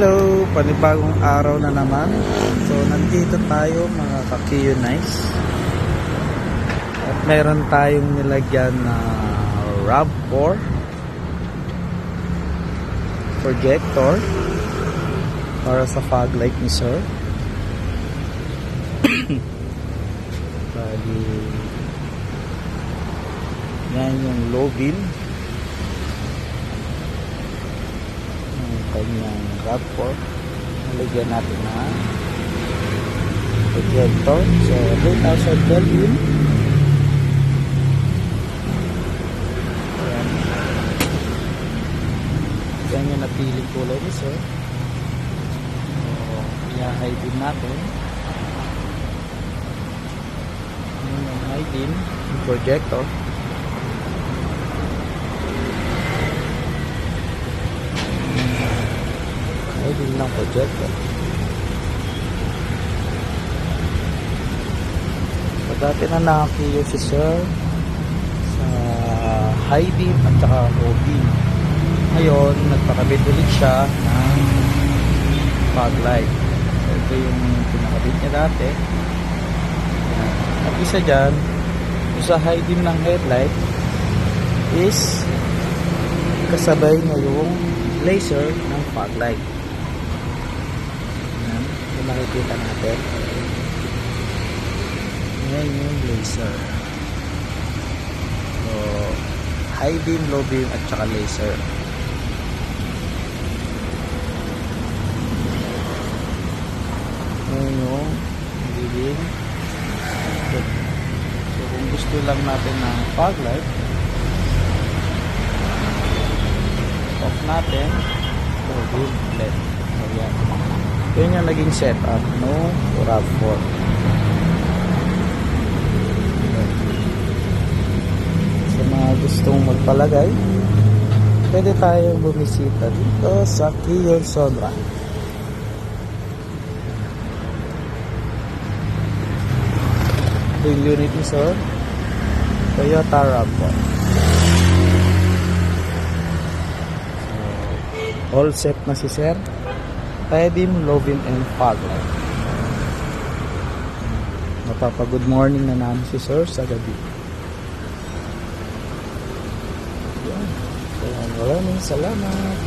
Hello! Panibagong araw na naman. So, nandito tayo mga ka-Q-Nice. At meron tayong nilagyan na RAV4 projector para sa fog light ni Sir. Bali, yan yung low beam kanyang RAV4. Nalagyan natin na projector. So 3,000 Kelvin. Ayan. Yan yung napiling kulay ni Sir. So i-high beam natin. Yan yung high beam yung projector. Din ng projector. So dati na nakakiyo si Sir sa high beam at saka low beam. Ngayon nagpakabit ulit siya ng fog light. So ito yung pinakabit niya dati. At isa dyan sa high beam ng headlight is kasabay niya yung laser ng fog light. Makikita natin yan yung laser. So high beam, low beam at saka laser. Yan yung beam. So kung gusto lang natin ng fog light, off natin. So beam LED. So yan, yun yung naging setup no RAV4. Sa mga gustong magpalagay, pwede tayong bumisita dito sa Kiyon Sonra. Yung unit ni Sir, Toyota RAV4. So, all set na si Sir. High beam, low beam, and fog light. Mapapa-good morning na namin si Sir sa gabi. Yan. So, maraming salamat.